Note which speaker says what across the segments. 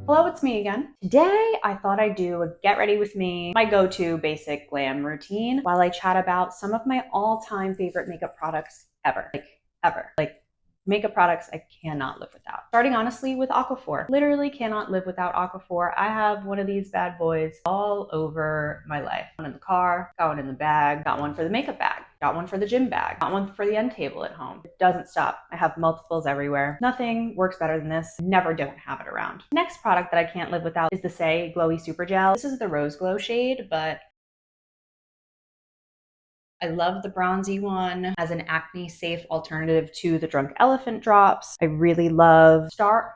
Speaker 1: Hello, it's me again. Today, I thought I'd do a get ready with me, my go-to basic glam routine, while I chat about some of my all-time favorite makeup products ever. Like makeup products I cannot live without. Starting honestly with Aquaphor. Literally cannot live without Aquaphor. I have one of these bad boys all over my life. One in the car, got one in the bag, got one for the makeup bag, got one for the gym bag, got one for the end table at home. It doesn't stop. I have multiples everywhere. Nothing works better than this. Never don't have it around. Next product that I can't live without is the Saie Glowy Super Gel. This is the Rose Glow shade, but I love the bronzy one as an acne safe alternative to the Drunk Elephant drops. I really love Star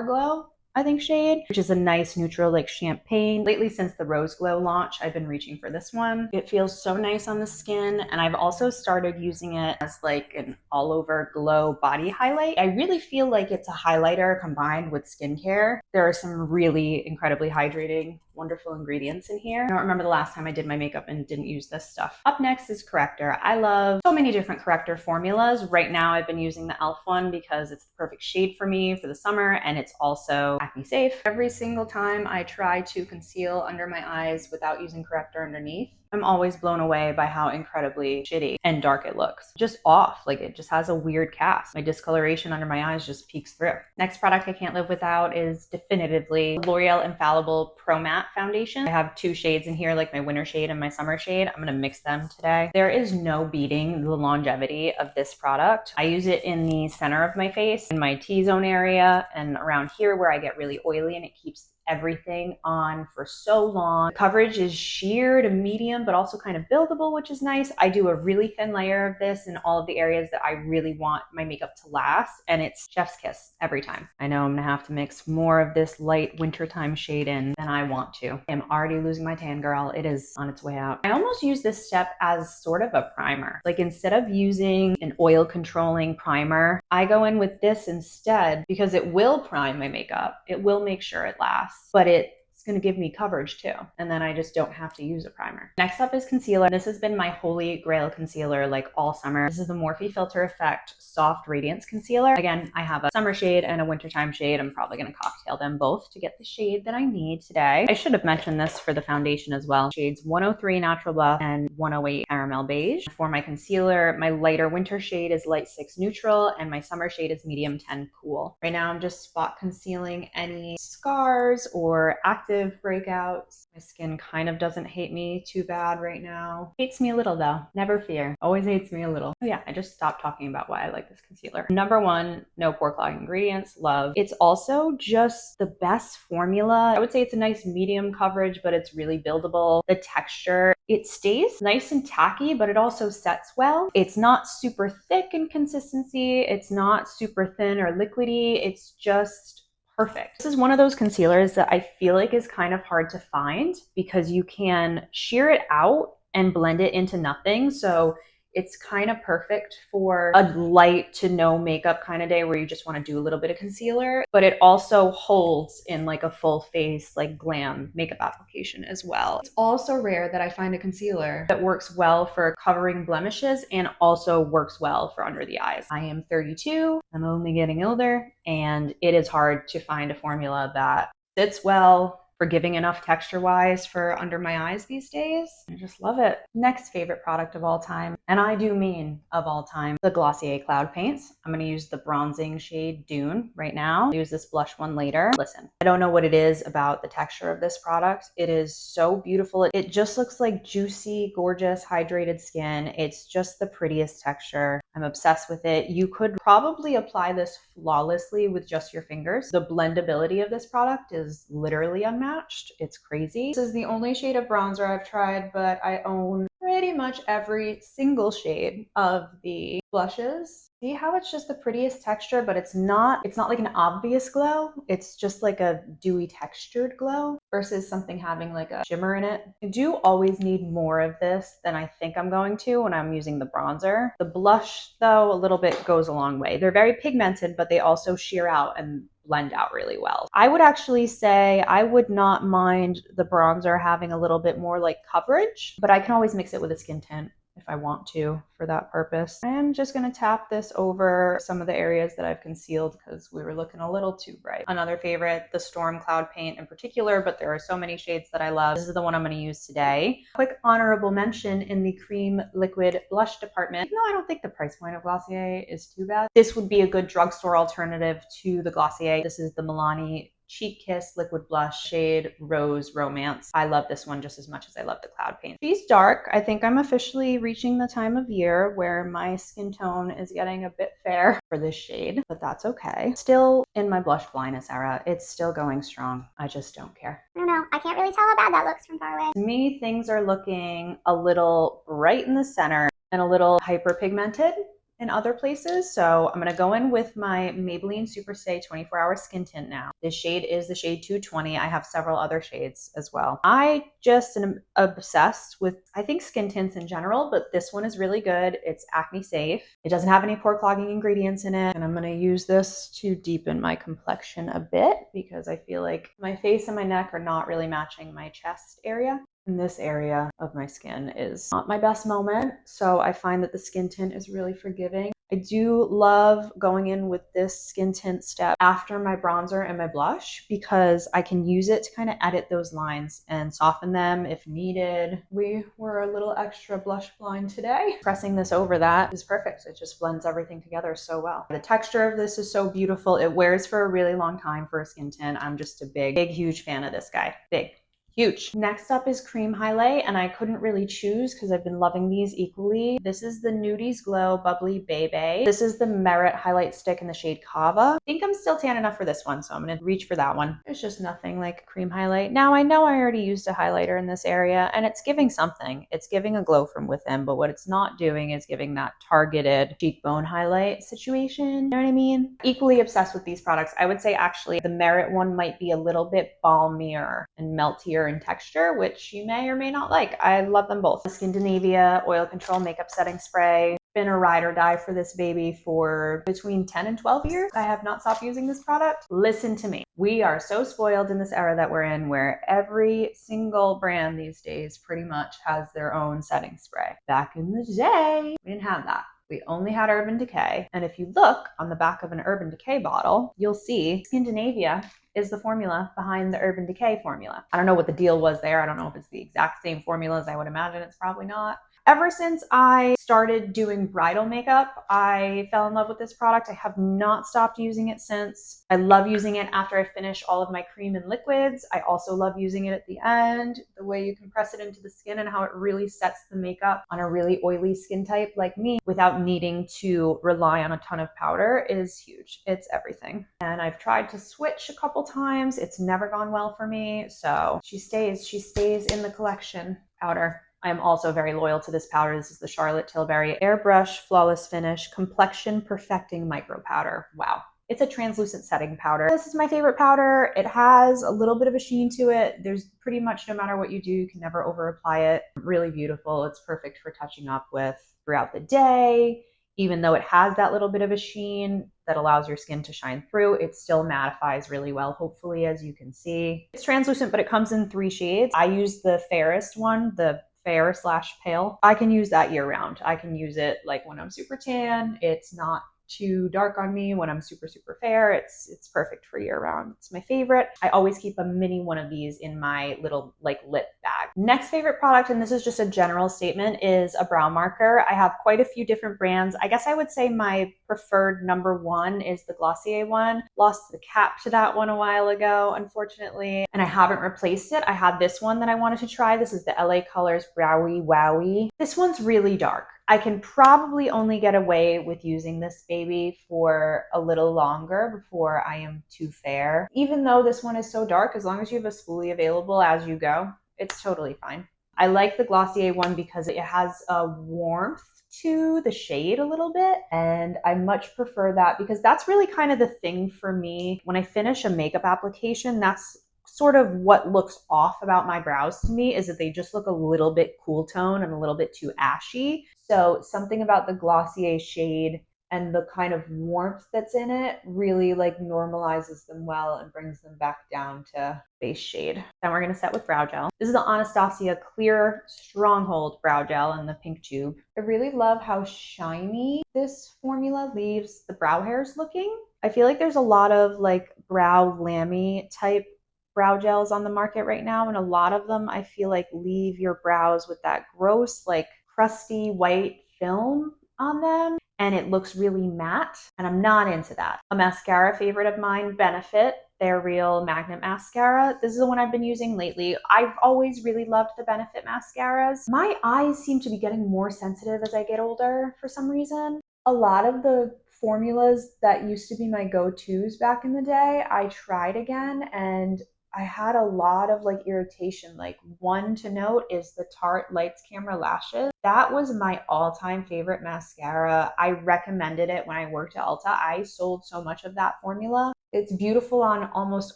Speaker 1: Glow, I think, shade, which is a nice neutral like champagne. Lately, since the Rose Glow launch, I've been reaching for this one. It feels so nice on the skin, and I've also started using it as like an all over glow body highlight. I really feel like it's a highlighter combined with skincare. There are some really incredibly hydrating, wonderful ingredients in here. I don't remember the last time I did my makeup and didn't use this stuff. Up next is Corrector. I love so many different Corrector formulas. Right now I've been using the e.l.f. one because it's the perfect shade for me for the summer, and it's also acne safe. Every single time I try to conceal under my eyes without using Corrector underneath, I'm always blown away by how incredibly shitty and dark it looks. Just off, like it just has a weird cast. My discoloration under my eyes just peeks through. Next product I can't live without is definitively L'Oreal Infallible Pro Matte Foundation. I have two shades in here, like my winter shade and my summer shade. I'm gonna mix them today. There is no beating the longevity of this product. I use it in the center of my face, in my T-zone area, and around here where I get really oily, and it keeps everything on for so long. The coverage is sheer to medium, but also kind of buildable, which is nice. I do a really thin layer of this in all of the areas that I really want my makeup to last, and it's chef's kiss every time. I know I'm gonna have to mix more of this light wintertime shade in than I want to. I'm already losing my tan, girl. It is on its way out. I almost use this step as sort of a primer. Like instead of using an oil controlling primer, I go in with this instead because it will prime my makeup. It will make sure it lasts, but it's going to give me coverage too. And then I just don't have to use a primer. Next up is concealer. This has been my holy grail concealer like all summer. This is the Morphe Filter Effect Soft Radiance Concealer. Again, I have a summer shade and a wintertime shade. I'm probably going to cocktail them both to get the shade that I need today. I should have mentioned this for the foundation as well. Shades 103 Natural Bluff and 108 Caramel Beige. For my concealer, my lighter winter shade is Light 6 Neutral, and my summer shade is Medium 10 Cool. Right now I'm just spot concealing any scars or active breakouts. My skin kind of doesn't hate me too bad right now. Hates me a little though. Never fear. Always hates me a little. Oh yeah, I just stopped talking about why I like this concealer. Number one, no pore clogging ingredients. Love. It's also just the best formula. I would say it's a nice medium coverage, but it's really buildable. The texture, it stays nice and tacky, but it also sets well. It's not super thick in consistency. It's not super thin or liquidy. It's just perfect. This is one of those concealers that I feel like is kind of hard to find because you can sheer it out and blend it into nothing. So it's kind of perfect for a light to no makeup kind of day where you just want to do a little bit of concealer, but it also holds in like a full face, like glam makeup application as well. It's also rare that I find a concealer that works well for covering blemishes and also works well for under the eyes. I am 32, I'm only getting older, and it is hard to find a formula that fits well, forgiving enough texture-wise for under my eyes these days. I just love it. Next favorite product of all time, and I do mean of all time, the Glossier Cloud Paints. I'm going to use the bronzing shade Dune right now. I'll use this blush one later. Listen, I don't know what it is about the texture of this product. It is so beautiful. It just looks like juicy, gorgeous, hydrated skin. It's just the prettiest texture. I'm obsessed with it. You could probably apply this flawlessly with just your fingers. The blendability of this product is literally unmatched. It's crazy. This is the only shade of bronzer I've tried, but I own pretty much every single shade of the blushes. See how it's just the prettiest texture, but it's not like an obvious glow. It's just like a dewy textured glow versus something having like a shimmer in it. I do always need more of this than I think I'm going to when I'm using the bronzer. The blush though, a little bit goes a long way. They're very pigmented, but they also sheer out and blend out really well. I would actually say I would not mind the bronzer having a little bit more like coverage, but I can always mix it with a skin tint if I want to for that purpose. I am just going to tap this over some of the areas that I've concealed because we were looking a little too bright. Another favorite, the Storm Cloud paint in particular, but there are so many shades that I love. This is the one I'm going to use today. Quick honorable mention in the cream liquid blush department. Even though I don't think the price point of Glossier is too bad, this would be a good drugstore alternative to the Glossier. This is the Milani Cheek Kiss Liquid Blush shade Rose Romance. I love this one just as much as I love the cloud paint. She's dark. I think I'm officially reaching the time of year where my skin tone is getting a bit fair for this shade, but that's okay. Still in my blush blindness era. It's still going strong. I just don't care.
Speaker 2: I don't know. I can't really tell how bad that looks from far away.
Speaker 1: To me, things are looking a little bright in the center and a little hyperpigmented in other places. So I'm going to go in with my Maybelline Super Stay 24-Hour Skin Tint now. This shade is the shade 220. I have several other shades as well. I just am obsessed with, I think, skin tints in general, but this one is really good. It's acne safe. It doesn't have any pore clogging ingredients in it. And I'm going to use this to deepen my complexion a bit because I feel like my face and my neck are not really matching my chest area. And this area of my skin is not my best moment, so I find that the skin tint is really forgiving. I do love going in with this skin tint step after my bronzer and my blush because I can use it to kind of edit those lines and soften them if needed. We were a little extra blush blind today. Pressing this over that is perfect. It just blends everything together so well. The texture of this is so beautiful. It wears for a really long time for a skin tint. I'm just a big, huge fan of this guy. Big. Huge. Next up is cream highlight, and I couldn't really choose because I've been loving these equally. This is the Nudies Glow Bubbly Bebe. This is the Merit highlight stick in the shade Cava. I think I'm still tan enough for this one, so I'm going to reach for that one. There's just nothing like a cream highlight. Now I know I already used a highlighter in this area, and it's giving something. It's giving a glow from within, but what it's not doing is giving that targeted cheekbone highlight situation. You know what I mean? Equally obsessed with these products. I would say actually the Merit one might be a little bit balmier and meltier in texture, which you may or may not like. I love them both. The Skindinavia Oil Control Makeup Setting Spray. Been a ride or die for this baby for between 10 and 12 years. I have not stopped using this product. Listen to me. We are so spoiled in this era that we're in where every single brand these days pretty much has their own setting spray. Back in the day, we didn't have that. We only had Urban Decay. And if you look on the back of an Urban Decay bottle, you'll see Skindinavia is the formula behind the Urban Decay formula. I don't know what the deal was there. I don't know if it's the exact same formula as I would imagine. It's probably not. Ever since I started doing bridal makeup, I fell in love with this product. I have not stopped using it since. I love using it after I finish all of my cream and liquids. I also love using it at the end. The way you can press it into the skin and how it really sets the makeup on a really oily skin type like me without needing to rely on a ton of powder is huge. It's everything. And I've tried to switch a couple times. It's never gone well for me. So she stays in the collection. Powder. I am also very loyal to this powder. This is the Charlotte Tilbury Airbrush Flawless Finish Complexion Perfecting Micro Powder. Wow. It's a translucent setting powder. This is my favorite powder. It has a little bit of a sheen to it. There's pretty much no matter what you do, you can never over apply it. Really beautiful. It's perfect for touching up with throughout the day. Even though it has that little bit of a sheen that allows your skin to shine through, it still mattifies really well, hopefully, as you can see. It's translucent, but it comes in 3 shades. I use the fairest one, the fair/pale. I can use that year round. I can use it like when I'm super tan. It's not too dark on me. When I'm super fair, it's perfect for year round. It's my favorite. I always keep a mini one of these in my little like lip bag. Next favorite product, and this is just a general statement, is a brow marker. I have quite a few different brands. I guess I would say my preferred number one is the Glossier one. Lost the cap to that one a while ago, unfortunately, and I haven't replaced it. I had this one that I wanted to try. This is the LA Colors Browie Wowie. This one's really dark. I can probably only get away with using this baby for a little longer before I am too fair. Even though this one is so dark, as long as you have a spoolie available as you go, it's totally fine. I like the Glossier one because it has a warmth to the shade a little bit, and I much prefer that because that's really kind of the thing for me. When I finish a makeup application, that's sort of what looks off about my brows to me, is that they just look a little bit cool tone and a little bit too ashy. So something about the Glossier shade and the kind of warmth that's in it really like normalizes them well and brings them back down to base shade. Then we're gonna set with brow gel. This is the Anastasia Clear Stronghold Brow Gel in the pink tube. I really love how shiny this formula leaves the brow hairs looking. I feel like there's a lot of like brow lammy type brow gels on the market right now, and a lot of them I feel like leave your brows with that gross like crusty white film on them, and it looks really matte, and I'm not into that. A mascara favorite of mine, Benefit, their Real Magnet Mascara. This is the one I've been using lately. I've always really loved the Benefit mascaras. My eyes seem to be getting more sensitive as I get older for some reason. A lot of the formulas that used to be my go-tos back in the day, I tried again, and I had a lot of like irritation. Like, one to note is the Tarte Lights Camera Lashes. That was my all-time favorite mascara. I recommended it when I worked at Ulta. I sold so much of that formula. It's beautiful on almost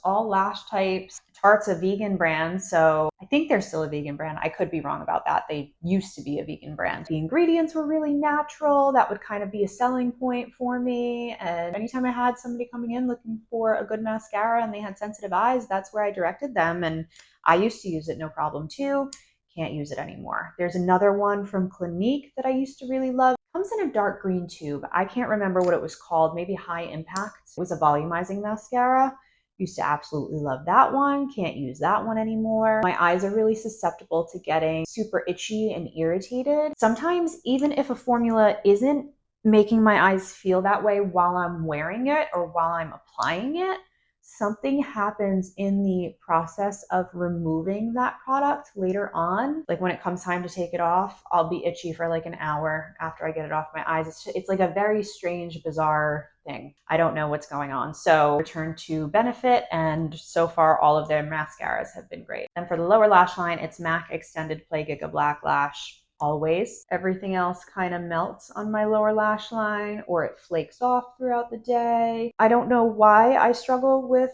Speaker 1: all lash types. Tarte's a vegan brand, so I think they're still a vegan brand. I could be wrong about that. They used to be a vegan brand. The ingredients were really natural. That would kind of be a selling point for me. And anytime I had somebody coming in looking for a good mascara and they had sensitive eyes, that's where I directed them. And I used to use it no problem too. Can't use it anymore. There's another one from Clinique that I used to really love. It comes in a dark green tube. I can't remember what it was called, maybe High Impact. It was a volumizing mascara. Used to absolutely love that one. Can't use that one anymore. My eyes are really susceptible to getting super itchy and irritated. Sometimes even if a formula isn't making my eyes feel that way while I'm wearing it or while I'm applying it, something happens in the process of removing that product later on. Like when it comes time to take it off, I'll be itchy for like an hour after I get it off my eyes. It's like a very strange, bizarre thing. I don't know what's going on. So return to Benefit, and so far all of their mascaras have been great. And for the lower lash line, it's MAC Extended Play Giga Black Lash. Always. Everything else kind of melts on my lower lash line or it flakes off throughout the day. I don't know why I struggle with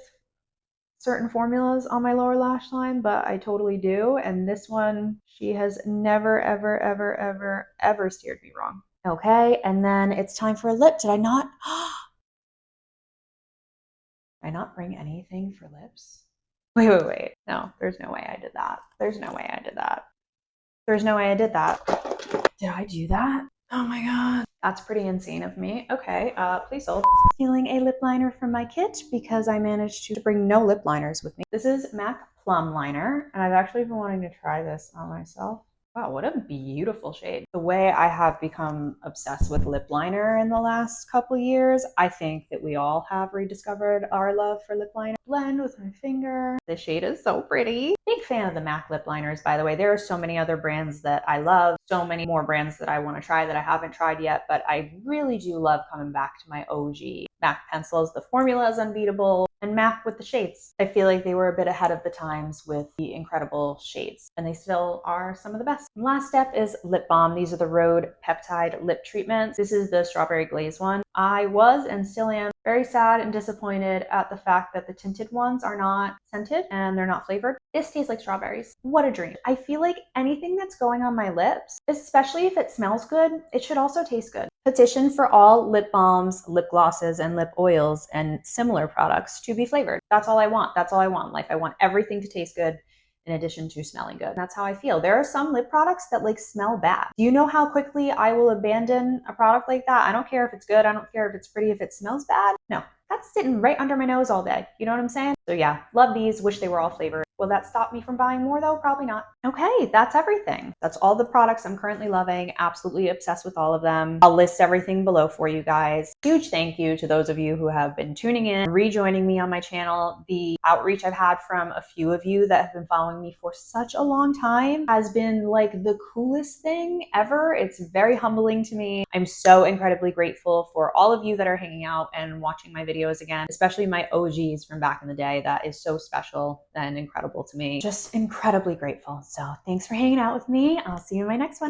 Speaker 1: certain formulas on my lower lash line, but I totally do. And this one, she has never, ever, ever, ever, ever steered me wrong. Okay, and then it's time for a lip. Did I not? Did I not bring anything for lips? Wait. No, there's no way I did that. There's no way I did that. There's no way I did that. Did I do that? Oh my God. That's pretty insane of me. Okay, please hold. Stealing a lip liner from my kit because I managed to bring no lip liners with me. This is MAC Plum Liner, and I've actually been wanting to try this on myself. Wow, what a beautiful shade. The way I have become obsessed with lip liner in the last couple years, I think that we all have rediscovered our love for lip liner. Blend with my finger. This shade is so pretty. Big fan of the MAC lip liners, by the way. There are so many other brands that I love, so many more brands that I want to try that I haven't tried yet, but I really do love coming back to my OG MAC pencils. The formula is unbeatable, and MAC with the shades. I feel like they were a bit ahead of the times with the incredible shades, and they still are some of the best. And last step is lip balm. These are the Rhode Peptide Lip Treatments. This is the Strawberry Glaze one. I was and still am very sad and disappointed at the fact that the tinted ones are not scented and they're not flavored. This tastes like strawberries. What a dream. I feel like anything that's going on my lips, especially if it smells good, it should also taste good. Petition for all lip balms, lip glosses, and lip oils and similar products to be flavored. That's all I want. That's all I want in life. I want everything to taste good in addition to smelling good. That's how I feel. There are some lip products that like smell bad. Do you know how quickly I will abandon a product like that? I don't care if it's good. I don't care if it's pretty. If it smells bad, no. That's sitting right under my nose all day. You know what I'm saying? So yeah, love these. Wish they were all flavored. Will that stop me from buying more though? Probably not. Okay, that's everything. That's all the products I'm currently loving. Absolutely obsessed with all of them. I'll list everything below for you guys. Huge thank you to those of you who have been tuning in, rejoining me on my channel. The outreach I've had from a few of you that have been following me for such a long time has been like the coolest thing ever. It's very humbling to me. I'm so incredibly grateful for all of you that are hanging out and watching my videos again, especially my OGs from back in the day. That is so special and incredible to me. Just incredibly grateful. So thanks for hanging out with me. I'll see you in my next one.